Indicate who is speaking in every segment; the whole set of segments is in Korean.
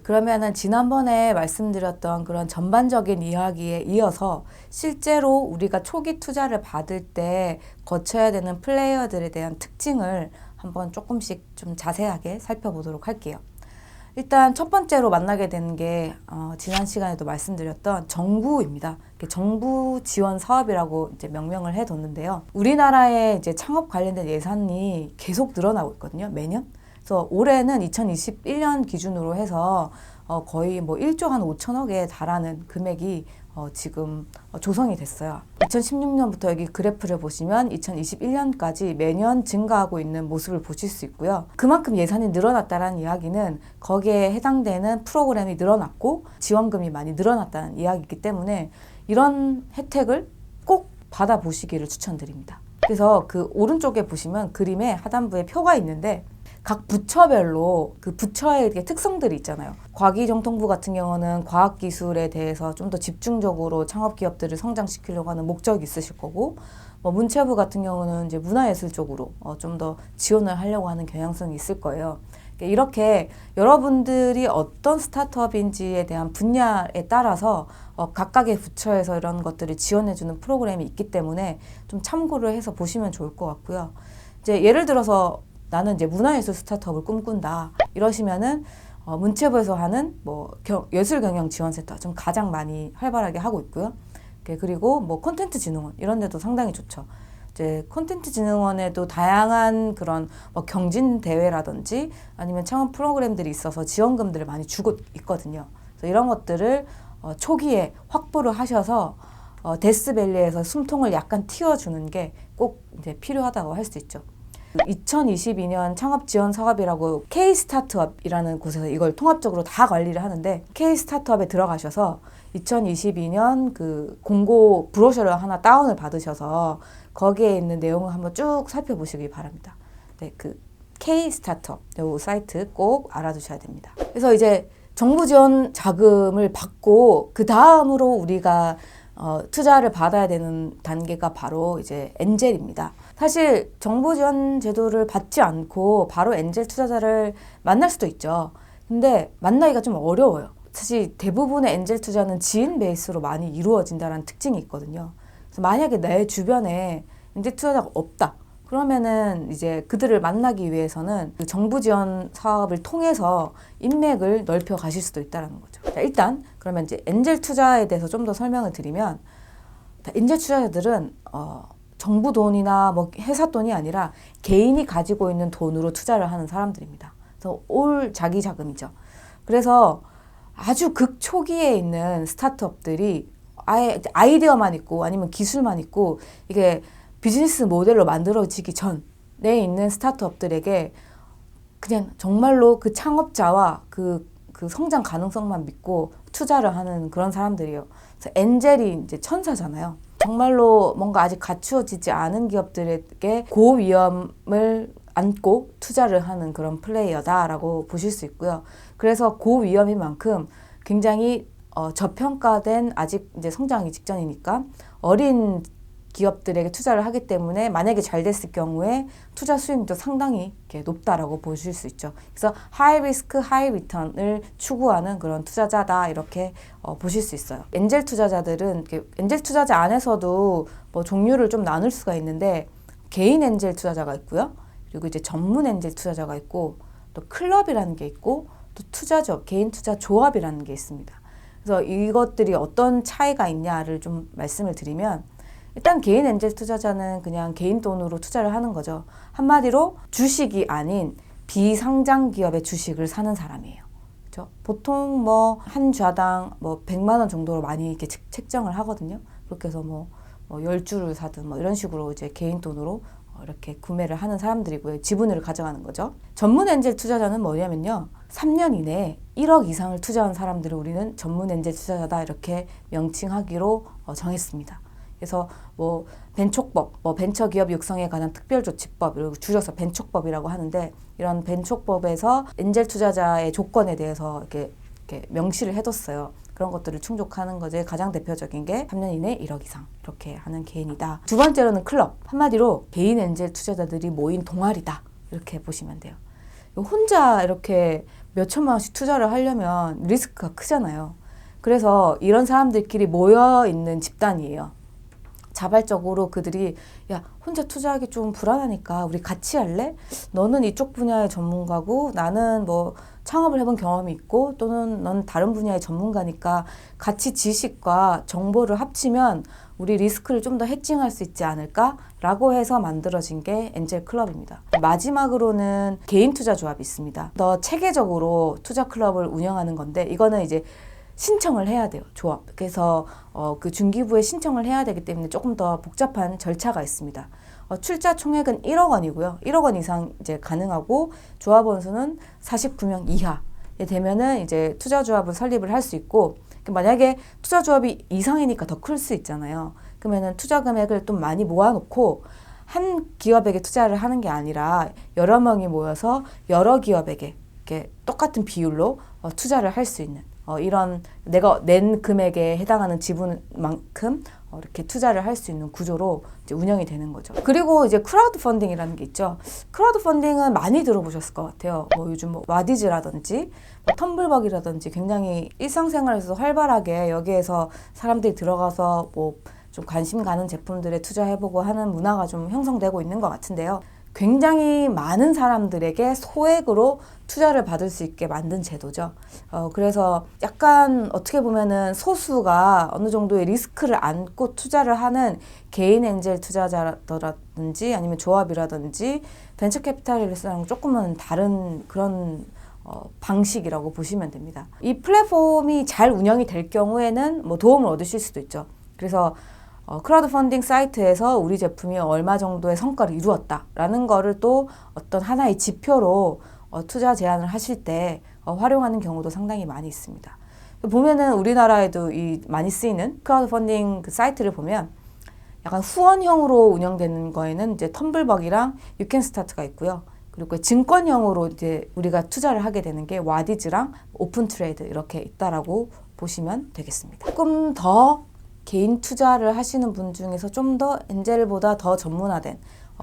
Speaker 1: 그러면은 지난번에 말씀드렸던 그런 전반적인 이야기에 이어서 실제로 우리가 초기 투자를 받을 때 거쳐야 되는 플레이어들에 대한 특징을 한번 조금씩 좀 자세하게 살펴보도록 할게요. 일단 첫 번째로 만나게 되는 게 지난 시간에도 말씀드렸던 정부입니다. 정부 지원 사업이라고 이제 명명을 해뒀는데요. 우리나라의 이제 창업 관련된 예산이 계속 늘어나고 있거든요, 매년. 그래서 올해는 2021년 기준으로 해서 거의 뭐 1조 한 5천억에 달하는 금액이 지금 조성이 됐어요. 2016년부터 여기 그래프를 보시면 2021년까지 매년 증가하고 있는 모습을 보실 수 있고요. 그만큼 예산이 늘어났다는 이야기는 거기에 해당되는 프로그램이 늘어났고 지원금이 많이 늘어났다는 이야기이기 때문에 이런 혜택을 꼭 받아보시기를 추천드립니다. 그래서 그 오른쪽에 보시면 그림에 하단부에 표가 있는데 각 부처별로 그 부처의 특성들이 있잖아요. 과기정통부 같은 경우는 과학기술에 대해서 좀 더 집중적으로 창업기업들을 성장시키려고 하는 목적이 있으실 거고, 문체부 같은 경우는 이제 문화예술 쪽으로 좀 더 지원을 하려고 하는 경향성이 있을 거예요. 이렇게 여러분들이 어떤 스타트업인지에 대한 분야에 따라서 각각의 부처에서 이런 것들을 지원해주는 프로그램이 있기 때문에 좀 참고를 해서 보시면 좋을 것 같고요. 이제 예를 들어서 나는 이제 문화예술 스타트업을 꿈꾼다 이러시면은 문체부에서 하는 예술경영지원센터 좀 가장 많이 활발하게 하고 있고요. 그리고 콘텐츠진흥원 이런 데도 상당히 좋죠. 이제 콘텐츠진흥원에도 다양한 그런 경진 대회라든지 아니면 창업 프로그램들이 있어서 지원금들을 많이 주고 있거든요. 그래서 이런 것들을 초기에 확보를 하셔서 데스밸리에서 숨통을 약간 틔워주는 게 꼭 이제 필요하다고 할 수 있죠. 2022년 창업지원 사업이라고 K-스타트업이라는 곳에서 이걸 통합적으로 다 관리를 하는데 K-스타트업에 들어가셔서 2022년 그 공고 브로셔를 하나 다운을 받으셔서 거기에 있는 내용을 한번 쭉 살펴보시기 바랍니다. 네, 그 K-스타트업 이 사이트 꼭 알아두셔야 됩니다. 그래서 이제 정부 지원 자금을 받고 그 다음으로 우리가 투자를 받아야 되는 단계가 바로 이제 엔젤입니다. 사실 정부 지원 제도를 받지 않고 바로 엔젤 투자자를 만날 수도 있죠. 근데 만나기가 좀 어려워요. 사실 대부분의 엔젤 투자는 지인 베이스로 많이 이루어진다는 특징이 있거든요. 그래서 만약에 내 주변에 엔젤 투자자가 없다. 그러면은 이제 그들을 만나기 위해서는 그 정부 지원 사업을 통해서 인맥을 넓혀 가실 수도 있다는 거죠. 자, 일단 그러면 이제 엔젤 투자에 대해서 좀 더 설명을 드리면 엔젤 투자자들은 정부 돈이나 회사 돈이 아니라 개인이 가지고 있는 돈으로 투자를 하는 사람들입니다. 그래서 올 자기 자금이죠. 그래서 아주 극초기에 있는 스타트업들이 아이디어만 있고 아니면 기술만 있고 이게 비즈니스 모델로 만들어지기 전에 있는 스타트업들에게 그냥 정말로 그 창업자와 그 성장 가능성만 믿고 투자를 하는 그런 사람들이에요. 그래서 엔젤이 이제 천사잖아요. 정말로 뭔가 아직 갖추어지지 않은 기업들에게 고위험을 안고 투자를 하는 그런 플레이어다라고 보실 수 있고요. 그래서 고위험인 만큼 굉장히 저평가된 아직 이제 성장이 직전이니까 어린 기업들에게 투자를 하기 때문에 만약에 잘 됐을 경우에 투자 수익도 상당히 높다라고 보실 수 있죠. 그래서 하이 리스크, 하이 리턴을 추구하는 그런 투자자다 이렇게 보실 수 있어요. 엔젤 투자자들은 엔젤 투자자 안에서도 종류를 좀 나눌 수가 있는데 개인 엔젤 투자자가 있고요. 그리고 이제 전문 엔젤 투자자가 있고 또 클럽이라는 게 있고 또 투자조, 개인 투자 조합이라는 게 있습니다. 그래서 이것들이 어떤 차이가 있냐를 좀 말씀을 드리면 일단 개인 엔젤 투자자는 그냥 개인 돈으로 투자를 하는 거죠. 한마디로 주식이 아닌 비상장 기업의 주식을 사는 사람이에요. 그렇죠? 보통 한 주당 100만 원 정도로 많이 이렇게 책정을 하거든요. 그렇게 해서 10주를 사든 이런 식으로 이제 개인 돈으로 이렇게 구매를 하는 사람들이고요. 지분을 가져가는 거죠. 전문 엔젤 투자자는 뭐냐면요. 3년 이내에 1억 이상을 투자한 사람들을 우리는 전문 엔젤 투자자다 이렇게 명칭하기로 정했습니다. 그래서 벤촉법, 벤처기업 육성에 관한 특별조치법, 그리고 줄여서 벤촉법이라고 하는데 이런 벤촉법에서 엔젤 투자자의 조건에 대해서 이렇게 명시를 해뒀어요. 그런 것들을 충족하는 것에 가장 대표적인 게 3년 이내 1억 이상 이렇게 하는 개인이다. 두 번째로는 클럽, 한마디로 개인 엔젤 투자자들이 모인 동아리다 이렇게 보시면 돼요. 혼자 이렇게 몇 천만 원씩 투자를 하려면 리스크가 크잖아요. 그래서 이런 사람들끼리 모여 있는 집단이에요. 자발적으로 그들이 야 혼자 투자하기 좀 불안하니까 우리 같이 할래? 너는 이쪽 분야의 전문가고 나는 뭐 창업을 해본 경험이 있고 또는 넌 다른 분야의 전문가니까 같이 지식과 정보를 합치면 우리 리스크를 좀 더 해칭할 수 있지 않을까? 라고 해서 만들어진 게 엔젤 클럽입니다. 마지막으로는 개인 투자 조합이 있습니다. 더 체계적으로 투자 클럽을 운영하는 건데 이거는 이제 신청을 해야 돼요. 조합. 그래서 그 중기부에 신청을 해야 되기 때문에 조금 더 복잡한 절차가 있습니다. 출자 총액은 1억 원이고요. 1억 원 이상 이제 가능하고 조합원 수는 49명 이하에 되면은 이제 투자 조합을 설립을 할 수 있고 만약에 투자 조합이 이상이니까 더 클 수 있잖아요. 그러면은 투자 금액을 좀 많이 모아놓고 한 기업에게 투자를 하는 게 아니라 여러 명이 모여서 여러 기업에게 이렇게 똑같은 비율로 투자를 할 수 있는 이런 내가 낸 금액에 해당하는 지분만큼 이렇게 투자를 할 수 있는 구조로 이제 운영이 되는 거죠. 그리고 이제 크라우드 펀딩이라는 게 있죠. 크라우드 펀딩은 많이 들어보셨을 것 같아요. 뭐 요즘 뭐 와디즈라든지 뭐 텀블벅이라든지 굉장히 일상생활에서 활발하게 여기에서 사람들이 들어가서 뭐 좀 관심 가는 제품들에 투자해보고 하는 문화가 좀 형성되고 있는 것 같은데요. 굉장히 많은 사람들에게 소액으로 투자를 받을 수 있게 만든 제도죠. 그래서 약간 어떻게 보면은 소수가 어느 정도의 리스크를 안고 투자를 하는 개인 엔젤 투자자라든지 아니면 조합이라든지 벤처 캐피탈리스트랑 조금은 다른 그런 방식이라고 보시면 됩니다. 이 플랫폼이 잘 운영이 될 경우에는 뭐 도움을 얻으실 수도 있죠. 그래서 크라우드 펀딩 사이트에서 우리 제품이 얼마 정도의 성과를 이루었다라는 거를 또 어떤 하나의 지표로 투자 제안을 하실 때 활용하는 경우도 상당히 많이 있습니다. 보면은 우리나라에도 이 많이 쓰이는 크라우드 펀딩 그 사이트를 보면 약간 후원형으로 운영되는 거에는 이제 텀블벅이랑 유캔스타트가 있고요. 그리고 증권형으로 이제 우리가 투자를 하게 되는 게 와디즈랑 오픈트레이드 이렇게 있다라고 보시면 되겠습니다. 조금 더 개인 투자를 하시는 분 중에서 좀 더 엔젤보다 더 전문화된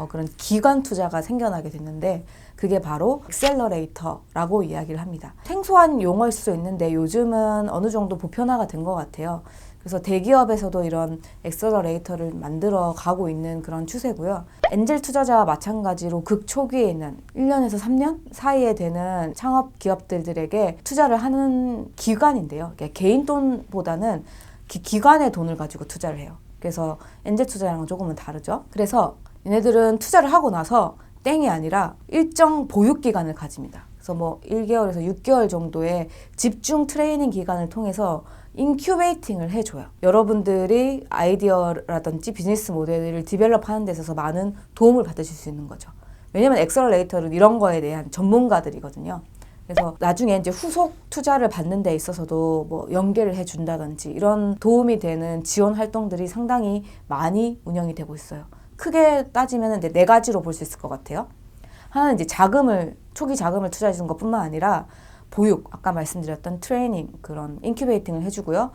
Speaker 1: 그런 기관 투자가 생겨나게 됐는데 그게 바로 엑셀러레이터라고 이야기를 합니다. 생소한 용어일 수도 있는데 요즘은 어느 정도 보편화가 된 것 같아요. 그래서 대기업에서도 이런 엑셀러레이터를 만들어 가고 있는 그런 추세고요. 엔젤 투자자와 마찬가지로 극초기에 있는 1년에서 3년 사이에 되는 창업 기업들에게 투자를 하는 기관인데요. 개인 돈보다는 기관의 돈을 가지고 투자를 해요. 그래서 엔젤 투자랑은 조금은 다르죠. 그래서 얘네들은 투자를 하고 나서 땡이 아니라 일정 보육 기간을 가집니다. 그래서 뭐 1개월에서 6개월 정도의 집중 트레이닝 기간을 통해서 인큐베이팅을 해줘요. 여러분들이 아이디어라든지 비즈니스 모델을 디벨롭하는 데 있어서 많은 도움을 받으실 수 있는 거죠. 왜냐면 엑셀러레이터는 이런 거에 대한 전문가들이거든요. 그래서 나중에 이제 후속 투자를 받는 데 있어서도 뭐 연계를 해준다든지 이런 도움이 되는 지원 활동들이 상당히 많이 운영이 되고 있어요. 크게 따지면 네 가지로 볼 수 있을 것 같아요. 하나는 이제 초기 자금을 투자해 주는 것뿐만 아니라 보육, 아까 말씀드렸던 트레이닝, 그런 인큐베이팅을 해주고요.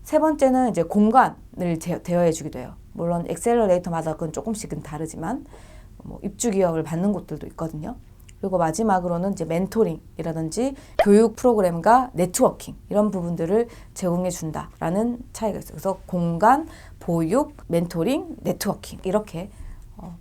Speaker 1: 세 번째는 이제 공간을 대여해 주기도 해요. 물론 엑셀러레이터마다 그건 조금씩은 다르지만 뭐 입주 기업을 받는 곳들도 있거든요. 그리고 마지막으로는 이제 멘토링이라든지 교육 프로그램과 네트워킹 이런 부분들을 제공해 준다라는 차이가 있어요. 그래서 공간, 보육, 멘토링, 네트워킹 이렇게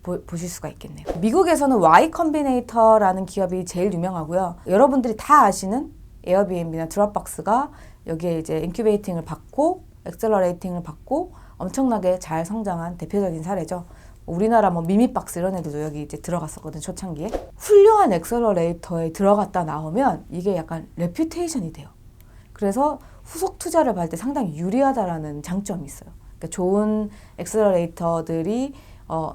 Speaker 1: 보실 수가 있겠네요. 미국에서는 Y 컴비네이터라는 기업이 제일 유명하고요. 여러분들이 다 아시는 에어비앤비나 드롭박스가 여기에 이제 인큐베이팅을 받고 엑셀러레이팅을 받고 엄청나게 잘 성장한 대표적인 사례죠. 우리나라 뭐 미미박스 이런 애들도 여기 이제 들어갔었거든, 초창기에. 훌륭한 엑셀러레이터에 들어갔다 나오면 이게 약간 레퓨테이션이 돼요. 그래서 후속 투자를 받을 때 상당히 유리하다라는 장점이 있어요. 그러니까 좋은 엑셀러레이터들이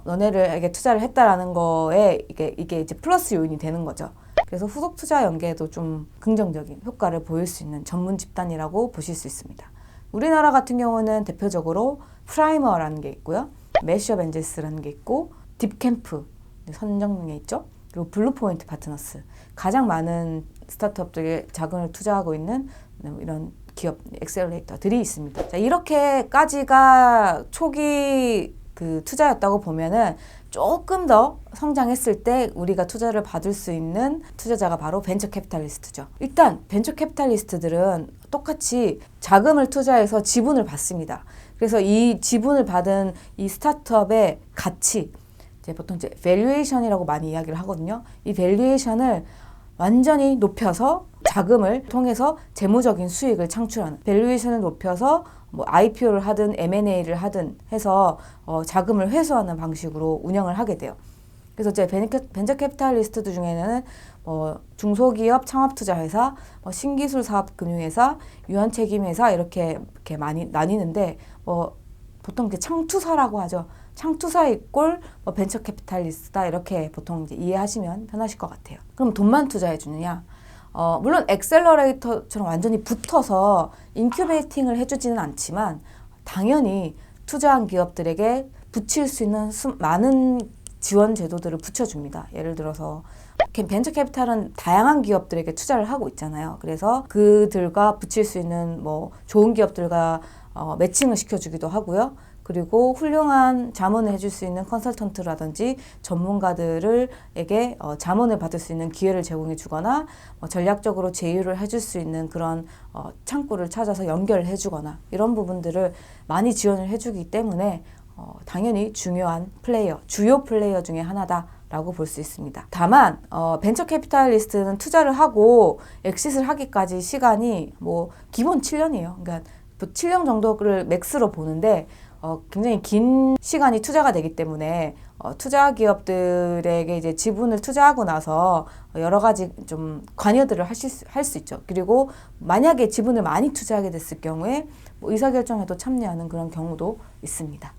Speaker 1: 너네들에게 투자를 했다라는 거에 이게 이제 플러스 요인이 되는 거죠. 그래서 후속 투자 연계에도 좀 긍정적인 효과를 보일 수 있는 전문 집단이라고 보실 수 있습니다. 우리나라 같은 경우는 대표적으로 프라이머라는 게 있고요. 매시업 엔젤스라는 게 있고 딥캠프 선정에 있죠. 그리고 블루포인트 파트너스 가장 많은 스타트업들에 자금을 투자하고 있는 이런 기업 엑셀러레이터들이 있습니다. 자, 이렇게까지가 초기 그 투자였다고 보면은 조금 더 성장했을 때 우리가 투자를 받을 수 있는 투자자가 바로 벤처 캐피탈리스트죠. 일단 벤처 캐피탈리스트들은 똑같이 자금을 투자해서 지분을 받습니다. 그래서 이 지분을 받은 이 스타트업의 가치, 보통 밸류에이션이라고 많이 이야기를 하거든요. 이 밸류에이션을 완전히 높여서 자금을 통해서 재무적인 수익을 창출하는, 밸류에이션을 높여서 뭐 IPO를 하든 M&A를 하든 해서 자금을 회수하는 방식으로 운영을 하게 돼요. 그래서 이제 벤처 캐피탈리스트 중에는 중소기업 창업투자회사, 신기술 사업 금융회사, 유한책임회사 이렇게 많이 나뉘는데 보통 창투사라고 하죠. 창투사 이꼴 벤처 캐피탈리스트다 이렇게 보통 이제 이해하시면 편하실 것 같아요. 그럼 돈만 투자해 주느냐? 물론 엑셀러레이터처럼 완전히 붙어서 인큐베이팅을 해주지는 않지만 당연히 투자한 기업들에게 붙일 수 있는 많은 지원 제도들을 붙여줍니다. 예를 들어서 벤처 캐피탈은 다양한 기업들에게 투자를 하고 있잖아요. 그래서 그들과 붙일 수 있는 좋은 기업들과 매칭을 시켜주기도 하고요. 그리고 훌륭한 자문을 해줄 수 있는 컨설턴트라든지 전문가들에게 자문을 받을 수 있는 기회를 제공해 주거나 전략적으로 제휴를 해줄 수 있는 그런 창구를 찾아서 연결해 주거나 이런 부분들을 많이 지원을 해주기 때문에 당연히 중요한 플레이어, 주요 플레이어 중에 하나다라고 볼 수 있습니다. 다만 벤처 캐피탈리스트는 투자를 하고 엑싯을 하기까지 시간이 기본 7년이에요. 그러니까 7년 정도를 맥스로 보는데 굉장히 긴 시간이 투자가 되기 때문에 투자 기업들에게 이제 지분을 투자하고 나서 여러 가지 좀 관여들을 할 수 있죠. 그리고 만약에 지분을 많이 투자하게 됐을 경우에 의사결정에도 참여하는 그런 경우도 있습니다.